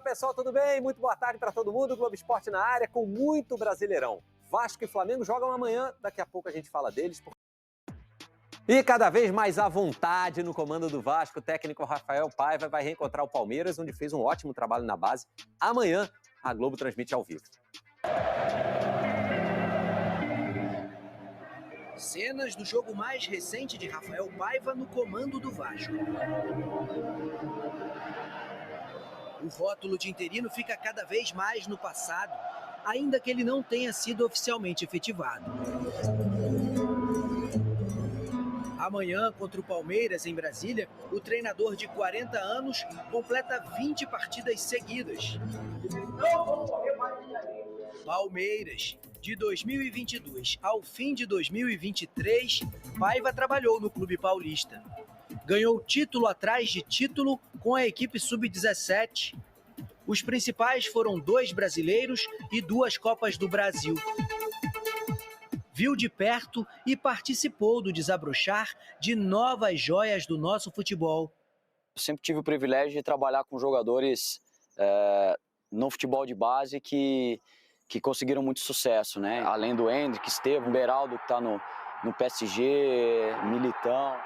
Olá pessoal, tudo bem? Muito boa tarde para todo mundo. Globo Esporte na área com muito Brasileirão. Vasco e Flamengo jogam amanhã, daqui a pouco a gente fala deles. E cada vez mais à vontade no comando do Vasco, o técnico Rafael Paiva vai reencontrar o Palmeiras, onde fez um ótimo trabalho na base. Amanhã, a Globo transmite ao vivo. Cenas do jogo mais recente de Rafael Paiva no comando do Vasco. O rótulo de interino fica cada vez mais no passado, ainda que ele não tenha sido oficialmente efetivado. Amanhã, contra o Palmeiras, em Brasília, o treinador de 40 anos completa 20 partidas seguidas. Palmeiras. De 2022 ao fim de 2023, Paiva trabalhou no clube paulista. Ganhou título atrás de título com a equipe sub-17. Os principais foram 2 brasileiros e 2 Copas do Brasil. Viu de perto e participou do desabrochar de novas joias do nosso futebol. Eu sempre tive o privilégio de trabalhar com jogadores no futebol de base que conseguiram muito sucesso, né? Além do Hendrick, Estevão, Beraldo, que está no PSG, Militão.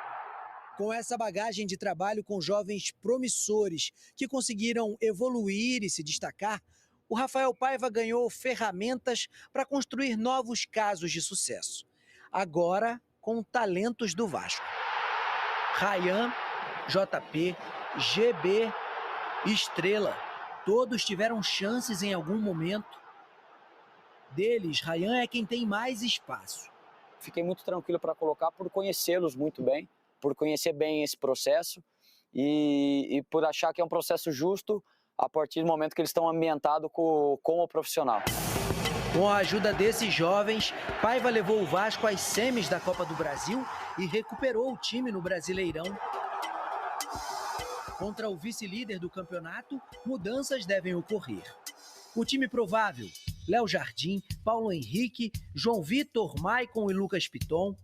Com essa bagagem de trabalho com jovens promissores que conseguiram evoluir e se destacar, o Rafael Paiva ganhou ferramentas para construir novos casos de sucesso. Agora, com talentos do Vasco. Ryan, JP, GB, Estrela, todos tiveram chances em algum momento. Deles, Ryan é quem tem mais espaço. Fiquei muito tranquilo para colocar por conhecê-los muito bem, por conhecer bem esse processo e por achar que é um processo justo a partir do momento que eles estão ambientados como profissional. Com a ajuda desses jovens, Paiva levou o Vasco às semis da Copa do Brasil e recuperou o time no Brasileirão. Contra o vice-líder do campeonato, mudanças devem ocorrer. O time provável: Léo Jardim, Paulo Henrique, João Vitor, Maicon e Lucas Piton,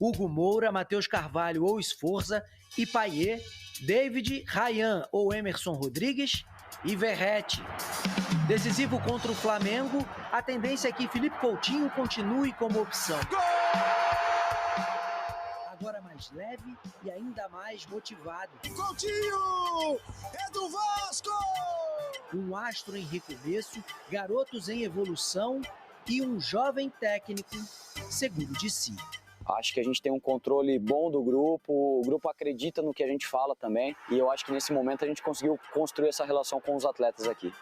Hugo Moura, Matheus Carvalho ou Sforza e Payet, David, Ryan ou Emerson Rodrigues e Verratti. Decisivo contra o Flamengo, a tendência é que Felipe Coutinho continue como opção. Agora mais leve e ainda mais motivado. Coutinho! É do Vasco! Um astro em recomeço, garotos em evolução e um jovem técnico seguro de si. Acho que a gente tem um controle bom do grupo, o grupo acredita no que a gente fala também, e eu acho que nesse momento a gente conseguiu construir essa relação com os atletas aqui.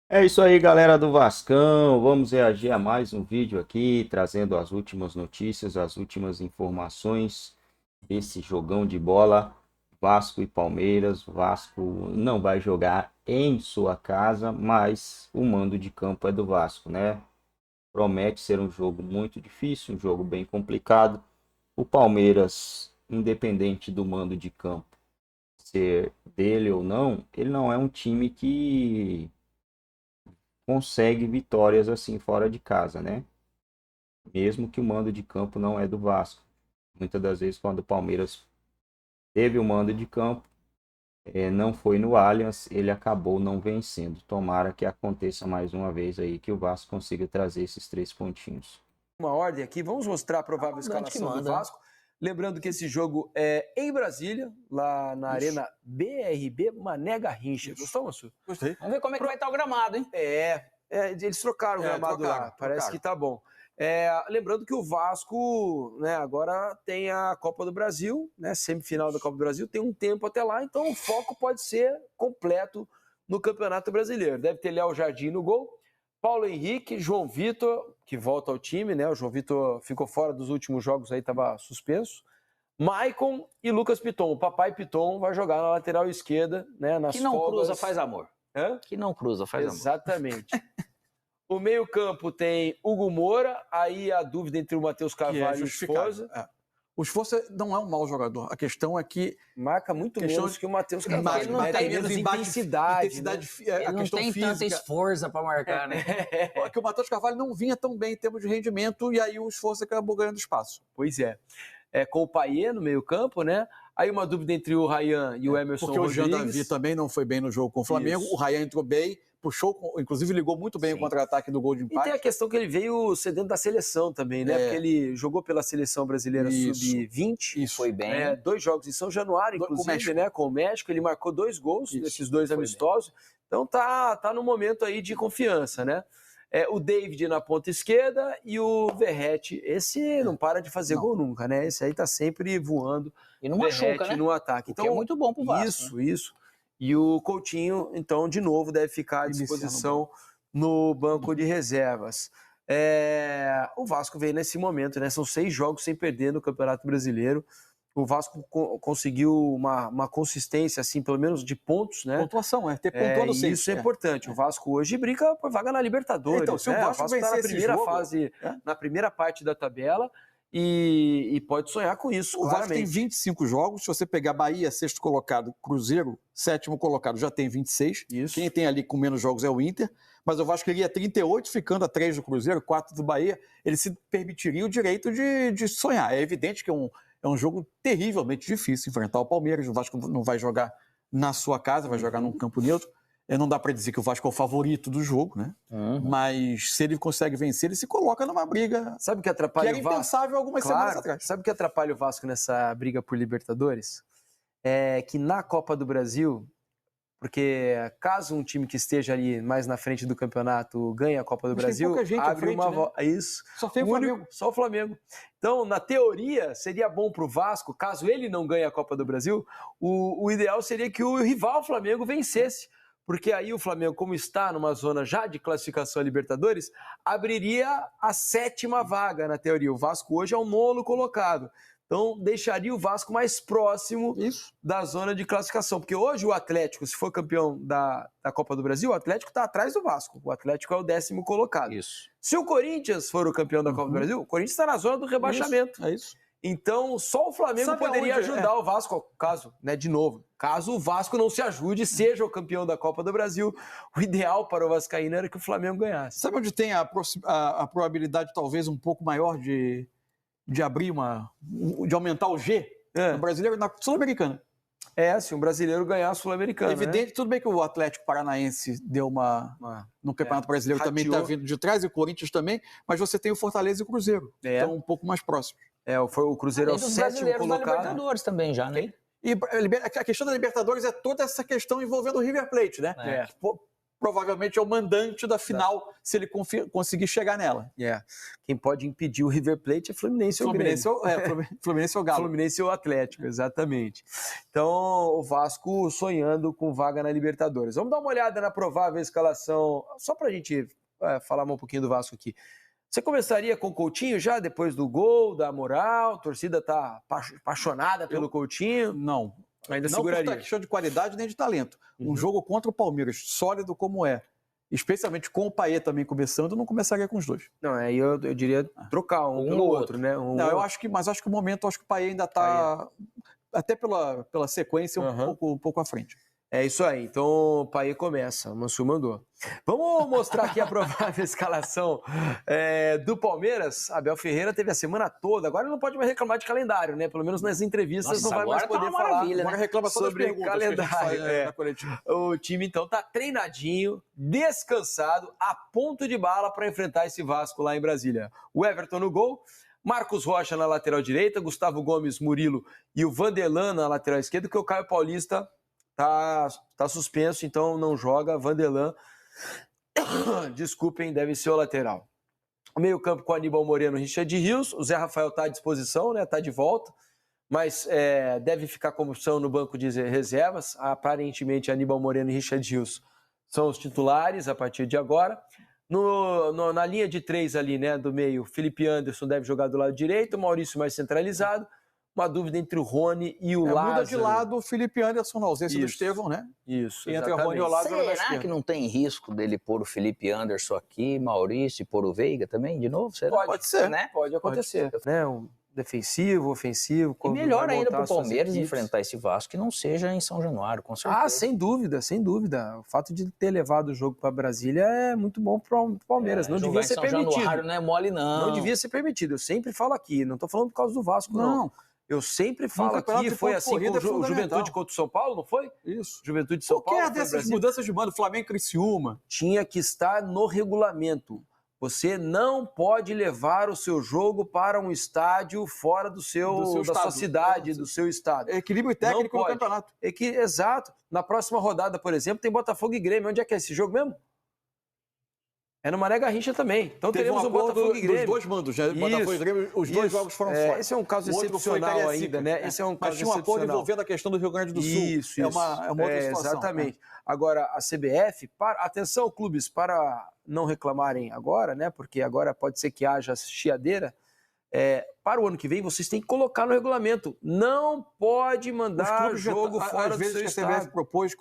É isso aí, galera do Vascão. Vamos reagir a mais um vídeo aqui, trazendo as últimas notícias, as últimas informações desse jogão de bola, Vasco e Palmeiras. Vasco não vai jogar em sua casa, mas o mando de campo é do Vasco, né? Promete ser um jogo muito difícil, um jogo bem complicado. O Palmeiras, independente do mando de campo ser dele ou não, ele não é um time que consegue vitórias assim fora de casa, né? Mesmo que o mando de campo não é do Vasco. Muitas das vezes, quando o Palmeiras teve o mando de campo, não foi no Allianz, ele acabou não vencendo. Tomara que aconteça mais uma vez aí, que o Vasco consiga trazer esses 3 pontinhos. Uma ordem aqui, vamos mostrar a provável escalação do Vasco. Lembrando que esse jogo é em Brasília, lá na Arena BRB Mané Garrincha. Gostou, Massu? Gostei. Vamos ver como é que vai estar o gramado, hein? Eles trocaram o gramado lá, parece que tá bom. Lembrando que o Vasco, né, agora tem a Copa do Brasil, né, semifinal da Copa do Brasil, tem um tempo até lá, então o foco pode ser completo no Campeonato Brasileiro. Deve ter Léo Jardim no gol, Paulo Henrique, João Vitor, que volta ao time, né? O João Vitor ficou fora dos últimos jogos, aí estava suspenso. Maicon e Lucas Piton. O papai Piton vai jogar na lateral esquerda, né? Nas que não folgas. Cruza faz amor. Hã? Que não cruza faz amor. Exatamente. O meio-campo tem Hugo Moura, aí a dúvida entre o Matheus Carvalho e o Sforza. O Sforza não é um mau jogador. A questão é que marca muito menos que o Matheus Carvalho. Ele não tem menos intensidade. Ele não tem tanta esforça para marcar, né? É que o Matheus Carvalho não vinha tão bem em termos de rendimento e aí o Sforza acabou ganhando espaço. Pois é. Com o Payet no meio-campo, né? Aí uma dúvida entre o Ryan e o Emerson Porque Rodrigues. o Jean Davi também não foi bem no jogo com o Flamengo. Isso. O Ryan entrou bem, puxou, inclusive ligou muito bem o contra-ataque do gol de E empate. tem a questão que ele veio cedendo da seleção também, né? Porque ele jogou pela seleção brasileira sub-20. Isso. Foi bem. 2 jogos em São Januário, inclusive, né? Com o México. Ele marcou 2 gols nesses 2 amistosos. Então tá no momento aí de confiança, né? O David na ponta esquerda e o Verratti. Esse não para de fazer gol nunca, né? Esse aí tá sempre voando. E não machuca, né? No ataque. Então, é muito bom pro Vasco. Isso. E o Coutinho, então, de novo, deve ficar à disposição no banco de reservas. O Vasco veio nesse momento, né? São 6 jogos sem perder no Campeonato Brasileiro. O Vasco conseguiu uma consistência, assim, pelo menos de pontos, né? Pontuação, ter pontuado sempre. Isso é importante. O Vasco hoje brinca por vaga na Libertadores. Então, se o Vasco está na primeira fase, na primeira parte da tabela e pode sonhar com isso. O Vasco tem 25 jogos. Se você pegar Bahia, 6º colocado, Cruzeiro, 7º colocado, já tem 26. Isso. Quem tem ali com menos jogos é o Inter. Mas o Vasco iria 38, ficando a 3 do Cruzeiro, 4 do Bahia. Ele se permitiria o direito de sonhar. É evidente que é um jogo terrivelmente difícil enfrentar o Palmeiras. O Vasco não vai jogar na sua casa, vai jogar num campo neutro. Não dá para dizer que o Vasco é o favorito do jogo, né? Mas se ele consegue vencer, ele se coloca numa briga. Sabe o que atrapalha o Vasco? Que era impensável algumas semanas atrás. Sabe o que atrapalha o Vasco nessa briga por Libertadores? É que na Copa do Brasil, porque caso um time que esteja ali mais na frente do campeonato ganhe a Copa do Brasil, tem pouca gente abre à frente, uma né? volta. Isso. Só tem o Flamengo. Só o Flamengo. Então, na teoria, seria bom para o Vasco, caso ele não ganhe a Copa do Brasil, o ideal seria que o rival Flamengo vencesse. Porque aí o Flamengo, como está numa zona já de classificação a Libertadores, abriria a 7ª vaga, na teoria. O Vasco hoje é o 9º colocado. Então, deixaria o Vasco mais próximo da zona de classificação. Porque hoje o Atlético, se for campeão da Copa do Brasil, o Atlético está atrás do Vasco. O Atlético é o 10º colocado. Isso. Se o Corinthians for o campeão da Copa do Brasil, o Corinthians está na zona do rebaixamento. É isso. Então, só o Flamengo poderia ajudar o Vasco, caso o Vasco não se ajude e seja o campeão da Copa do Brasil. O ideal para o vascaíno era que o Flamengo ganhasse. Sabe onde tem a probabilidade talvez um pouco maior de abrir de aumentar o G? No brasileiro, na Sul-Americana. Se um brasileiro ganhar a Sul-Americana. Evidente, tudo bem que o Atlético Paranaense deu no Campeonato Brasileiro também está vindo de trás, e o Corinthians também, mas você tem o Fortaleza e o Cruzeiro, então um pouco mais próximos. O Cruzeiro é o 7º colocado. Da Libertadores também já, né? E a questão da Libertadores é toda essa questão envolvendo o River Plate, né? Provavelmente é o mandante da final, se ele conseguir chegar nela. Quem pode impedir o River Plate é Fluminense ou Grêmio. Fluminense ou Galo. Fluminense ou Atlético, exatamente. Então, o Vasco sonhando com vaga na Libertadores. Vamos dar uma olhada na provável escalação, só para a gente falar um pouquinho do Vasco aqui. Você começaria com o Coutinho já, depois do gol, da moral? A torcida está apaixonada pelo Coutinho? Não. Ainda não seguraria. por questão de qualidade nem de talento. Um jogo contra o Palmeiras, sólido como especialmente com o Payet também começando, eu não começaria com os dois. Não, aí eu diria trocar um pelo outro, né? Acho que o momento, acho que o Payet ainda está, até pela sequência, um pouco à frente. É isso aí, então o Payet começa, o Mansur mandou. Vamos mostrar aqui a provável escalação do Palmeiras. Abel Ferreira teve a semana toda, agora não pode mais reclamar de calendário, né? Pelo menos nas entrevistas não vai mais poder falar. Agora reclama sobre calendário. O time então tá treinadinho, descansado, a ponto de bala para enfrentar esse Vasco lá em Brasília. O Everton no gol, Marcos Rocha na lateral direita, Gustavo Gomes, Murilo e o Vanderlan na lateral esquerda, que o Caio Paulista tá suspenso, então não joga. Vanderlan, desculpem, deve ser o lateral. Meio campo com Aníbal Moreno e Richard Rios. O Zé Rafael está à disposição, né? Está de volta, mas deve ficar como opção no banco de reservas. Aparentemente, Aníbal Moreno e Richard Rios são os titulares a partir de agora. Na linha de 3 ali, né, do meio, Felipe Anderson deve jogar do lado direito, Maurício mais centralizado. Uma dúvida entre o Rony e o Lázaro. Muda de lado o Felipe Anderson na ausência do Estevão, né? Isso, entre o Rony e o Lázaro. Será que não tem risco dele pôr o Felipe Anderson aqui, Maurício, e pôr o Veiga também, de novo? Será? Pode ser, né? Pode acontecer. Né? Um defensivo, ofensivo. E melhor ainda para o Palmeiras enfrentar esse Vasco que não seja em São Januário, com certeza. Sem dúvida, sem dúvida. O fato de ter levado o jogo para Brasília é muito bom para o Palmeiras. Não devia ser permitido. Januário não é mole, não. Não devia ser permitido. Eu sempre falo aqui, não estou falando por causa do Vasco, não. Eu sempre falo aqui, foi assim com o Juventude contra o São Paulo, não foi? Isso. Juventude de São Paulo. Qualquer dessas mudanças de mando, Flamengo e Criciúma. Tinha que estar no regulamento. Você não pode levar o seu jogo para um estádio fora da sua cidade, do seu estado. Equilíbrio técnico no campeonato. Exato. Na próxima rodada, por exemplo, tem Botafogo e Grêmio. Onde é que é esse jogo mesmo? É no Mané Garrincha também. Então teremos um Botafogo e Grêmio. Dos dois mandos, né? Botafogo e Grêmio, os dois jogos foram fora. Esse é um caso excepcional ainda, né? Esse é um caso Mas tinha um acordo envolvendo a questão do Rio Grande do Sul. Isso. É uma outra situação. Exatamente. Agora, a CBF, atenção, clubes, para não reclamarem agora, né? Porque agora pode ser que haja chiadeira. Para o ano que vem, vocês têm que colocar no regulamento. Não pode mandar jogo fora do seu estado. Às vezes a CBF propôs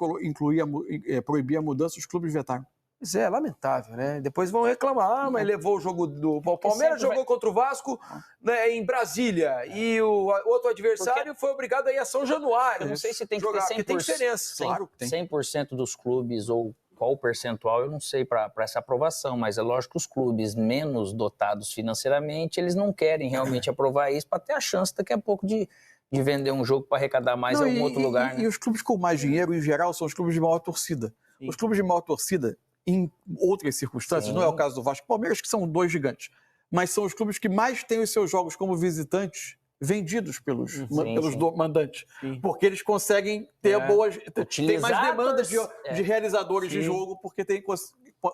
proibir a mudança, os clubes vetaram. Pois é lamentável, né? Depois vão reclamar, mas levou o jogo do Palmeiras, jogou contra o Vasco, né, em Brasília, e o outro adversário foi obrigado a ir a São Januário. Eu não sei se tem que ter 100%, tem diferença. Claro que tem. 100% dos clubes, ou qual o percentual, eu não sei para essa aprovação, mas é lógico que os clubes menos dotados financeiramente, eles não querem realmente aprovar isso para ter a chance daqui a pouco de vender um jogo para arrecadar mais em algum outro lugar. E os clubes com mais dinheiro, em geral, são os clubes de maior torcida. Sim. Os clubes de maior torcida, em outras circunstâncias, não é o caso do Vasco e Palmeiras, que são dois gigantes, mas são os clubes que mais têm os seus jogos como visitantes vendidos pelos mandantes, porque eles conseguem ter boas... Tem mais demandas de realizadores de jogo, porque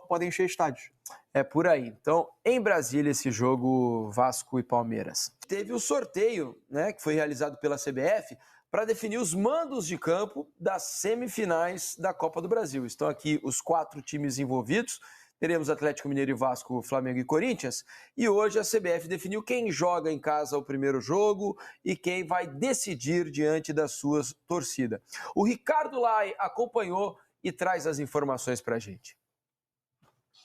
podem encher estádios. É por aí. Então, em Brasília, esse jogo Vasco e Palmeiras. Teve o sorteio, né, que foi realizado pela CBF, para definir os mandos de campo das semifinais da Copa do Brasil. Estão aqui os 4 times envolvidos. Teremos Atlético Mineiro e Vasco, Flamengo e Corinthians. E hoje a CBF definiu quem joga em casa o primeiro jogo e quem vai decidir diante da sua torcida. O Ricardo Lai acompanhou e traz as informações para a gente.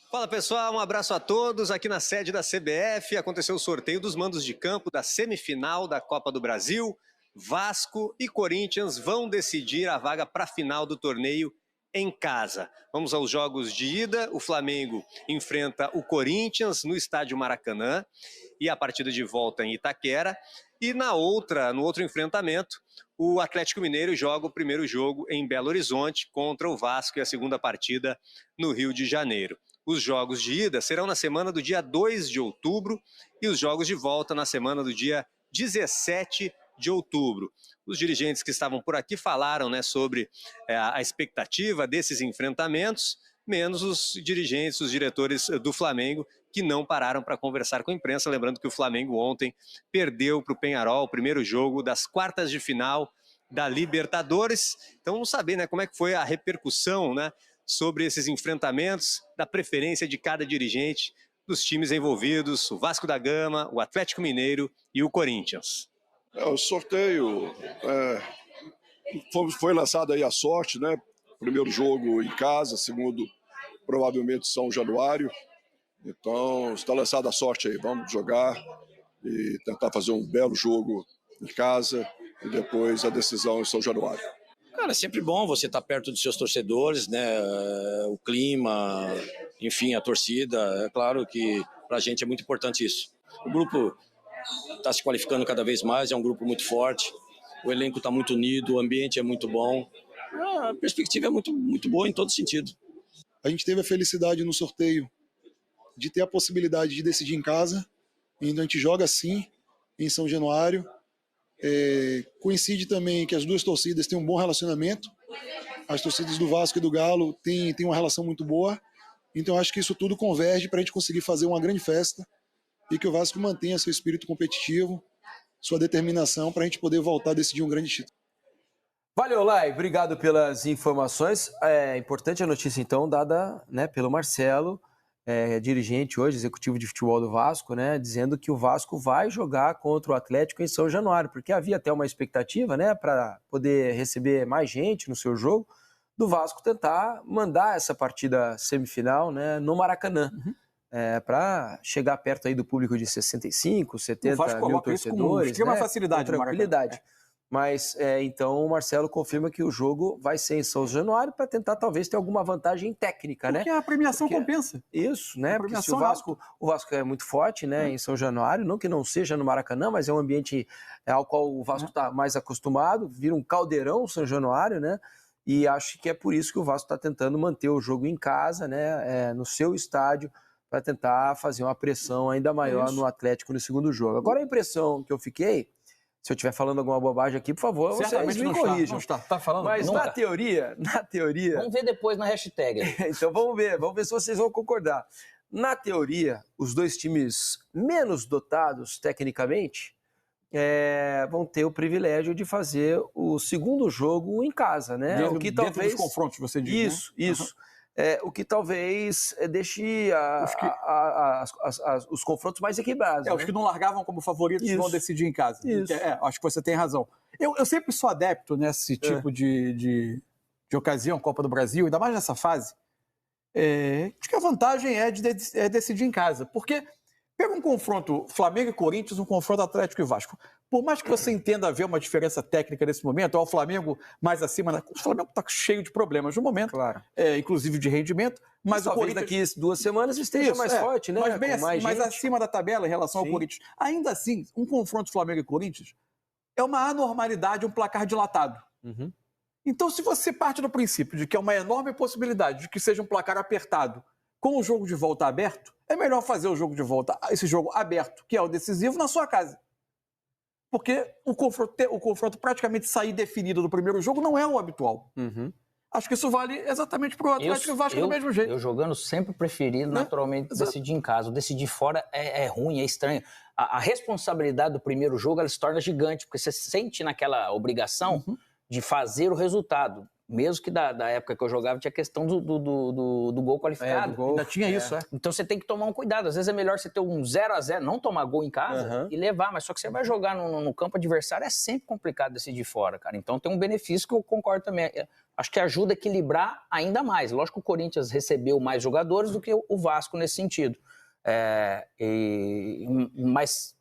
Fala pessoal, um abraço a todos. Aqui na sede da CBF aconteceu o sorteio dos mandos de campo da semifinal da Copa do Brasil. Vasco e Corinthians vão decidir a vaga para a final do torneio em casa. Vamos aos jogos de ida. O Flamengo enfrenta o Corinthians no estádio Maracanã e a partida de volta em Itaquera. E no outro enfrentamento, o Atlético Mineiro joga o primeiro jogo em Belo Horizonte contra o Vasco e a segunda partida no Rio de Janeiro. Os jogos de ida serão na semana do dia 2 de outubro e os jogos de volta na semana do dia 17 de outubro. Os dirigentes que estavam por aqui falaram, né, sobre a expectativa desses enfrentamentos, menos os dirigentes, os diretores do Flamengo, que não pararam para conversar com a imprensa. Lembrando que o Flamengo ontem perdeu para o Peñarol o primeiro jogo das quartas de final da Libertadores. Então vamos saber, né, como é que foi a repercussão, né, sobre esses enfrentamentos, da preferência de cada dirigente dos times envolvidos, o Vasco da Gama, o Atlético Mineiro e o Corinthians. O sorteio foi lançado aí a sorte, né? Primeiro jogo em casa, segundo provavelmente São Januário. Então está lançada a sorte aí, vamos jogar e tentar fazer um belo jogo em casa e depois a decisão em São Januário. Cara, é sempre bom você estar perto dos seus torcedores, né? O clima, enfim, a torcida. É claro que pra gente é muito importante isso. O grupo está se qualificando cada vez mais, é um grupo muito forte, o elenco está muito unido, o ambiente é muito bom, a perspectiva é muito boa em todo sentido. A gente teve a felicidade no sorteio de ter a possibilidade de decidir em casa, então a gente joga sim em São Januário. Coincide também que as duas torcidas têm um bom relacionamento, as torcidas do Vasco e do Galo têm uma relação muito boa, então acho que isso tudo converge para a gente conseguir fazer uma grande festa e que o Vasco mantenha seu espírito competitivo, sua determinação para a gente poder voltar a decidir um grande título. Valeu, Lai. Obrigado pelas informações. É importante a notícia, então, dada, né, pelo Marcelo, dirigente hoje, executivo de futebol do Vasco, né, dizendo que o Vasco vai jogar contra o Atlético em São Januário, porque havia até uma expectativa, né, para poder receber mais gente no seu jogo, do Vasco tentar mandar essa partida semifinal, né, no Maracanã. Para chegar perto aí do público de 65, 70 mil torcedores, com extrema facilidade, com tranquilidade. Mas, então, o Marcelo confirma que o jogo vai ser em São Januário para tentar, talvez, ter alguma vantagem técnica, né? Porque a premiação compensa. Isso, né? Porque se o premiação Vasco é muito forte, né, em São Januário, não que não seja no Maracanã, mas é um ambiente ao qual o Vasco está mais acostumado, vira um caldeirão São Januário, né? E acho que é por isso que o Vasco está tentando manter o jogo em casa, né, no seu estádio, para tentar fazer uma pressão ainda maior no Atlético no segundo jogo. Agora, a impressão que eu fiquei, se eu estiver falando alguma bobagem aqui, por favor, certamente vocês me corrijam. Não está. Tá falando? Mas Nunca. na teoria... Vamos ver depois na hashtag. Então vamos ver se vocês vão concordar. Na teoria, os dois times menos dotados tecnicamente vão ter o privilégio de fazer o segundo jogo em casa, né? Dentro, o que dentro talvez dos confrontos, você diz, Isso, né? isso. O que talvez deixe os confrontos mais equilibrados. Os que não largavam como favoritos vão decidir em casa. Isso. Acho que você tem razão. Eu sempre sou adepto nesse tipo de ocasião, Copa do Brasil, ainda mais nessa fase, de que a vantagem é decidir em casa. Porque pega um confronto Flamengo e Corinthians, um confronto Atlético e Vasco. Por mais que você entenda haver uma diferença técnica nesse momento, o Flamengo mais acima, o Flamengo está cheio de problemas no momento, claro. Inclusive de rendimento, mas o Corinthians daqui 2 semanas esteja mais forte, né? Mas bem mais acima da tabela em relação ao Corinthians. Ainda assim, um confronto Flamengo e Corinthians é uma anormalidade, um placar dilatado. Uhum. Então, se você parte do princípio de que é uma enorme possibilidade de que seja um placar apertado com o jogo de volta aberto, é melhor fazer o jogo de volta, esse jogo aberto, que é o decisivo, na sua casa. Porque o confronto praticamente sair definido do primeiro jogo não é o habitual. Uhum. Acho que isso vale exatamente para o Atlético e Vasco do mesmo jeito. Eu jogando sempre preferi naturalmente decidir em casa. Decidir fora é ruim, é estranho. A responsabilidade do primeiro jogo ela se torna gigante, porque você sente naquela obrigação de fazer o resultado. Mesmo que da época que eu jogava tinha questão do gol qualificado. Ainda tinha isso, Então você tem que tomar um cuidado. Às vezes é melhor você ter um 0-0, não tomar gol em casa e levar. Mas só que você vai jogar no campo adversário, é sempre complicado decidir fora, cara. Então tem um benefício que eu concordo também. Acho que ajuda a equilibrar ainda mais. Lógico que o Corinthians recebeu mais jogadores do que o Vasco nesse sentido. Mas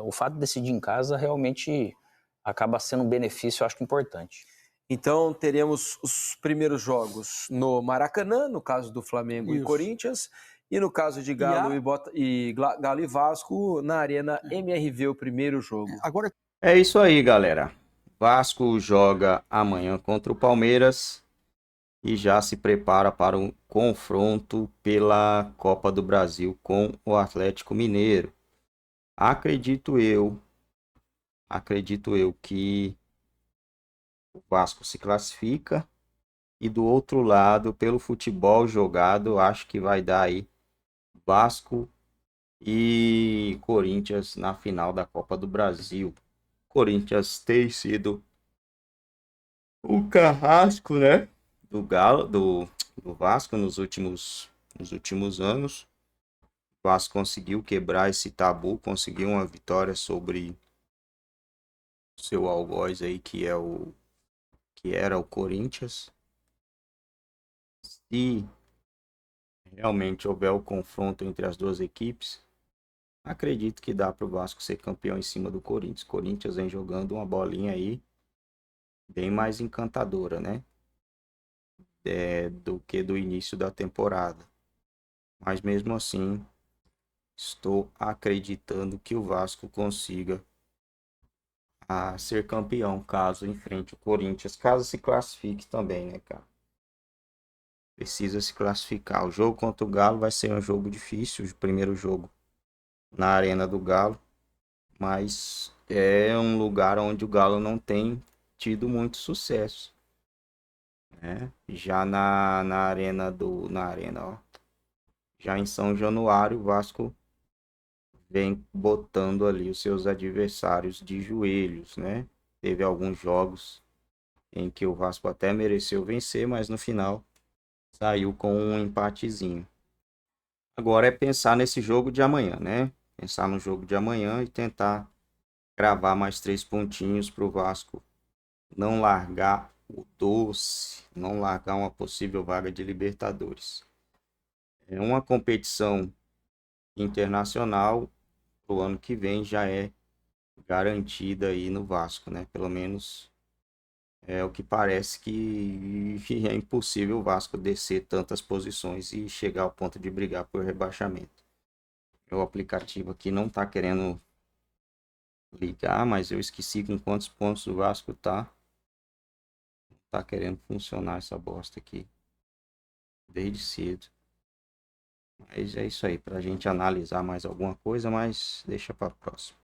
o fato de decidir em casa realmente acaba sendo um benefício, eu acho, importante. Então, teremos os primeiros jogos no Maracanã, no caso do Flamengo e Corinthians, e no caso de Galo e Vasco, na Arena MRV, o primeiro jogo. Agora... É isso aí, galera. Vasco joga amanhã contra o Palmeiras e já se prepara para um confronto pela Copa do Brasil com o Atlético Mineiro. Acredito eu que o Vasco se classifica e do outro lado, pelo futebol jogado, acho que vai dar aí Vasco e Corinthians na final da Copa do Brasil. Corinthians tem sido o carrasco, né, do Galo, do Vasco nos últimos anos. O Vasco conseguiu quebrar esse tabu, conseguiu uma vitória sobre o seu algoz aí, que era o Corinthians. Se realmente houver o confronto entre as duas equipes, acredito que dá para o Vasco ser campeão em cima do Corinthians. Corinthians vem jogando uma bolinha aí bem mais encantadora, né? Do que do início da temporada. Mas mesmo assim, estou acreditando que o Vasco consiga ser campeão, caso enfrente o Corinthians, caso se classifique também, né, cara? Precisa se classificar. O jogo contra o Galo vai ser um jogo difícil, o primeiro jogo na Arena do Galo, mas é um lugar onde o Galo não tem tido muito sucesso, né? Já na arena, ó, já em São Januário, o Vasco vem botando ali os seus adversários de joelhos, né? Teve alguns jogos em que o Vasco até mereceu vencer, mas no final saiu com um empatezinho. Agora é pensar nesse jogo de amanhã, né? Pensar no jogo de amanhã e tentar cravar mais 3 pontinhos para o Vasco não largar o doce, não largar uma possível vaga de Libertadores. É uma competição internacional. O ano que vem já é garantida aí no Vasco, né? Pelo menos é o que parece que é impossível o Vasco descer tantas posições e chegar ao ponto de brigar por rebaixamento. O aplicativo aqui não tá querendo ligar, mas eu esqueci com quantos pontos o Vasco tá. Não tá querendo funcionar essa bosta aqui desde cedo. Mas é isso aí, pra gente analisar mais alguma coisa, mas deixa pra próxima.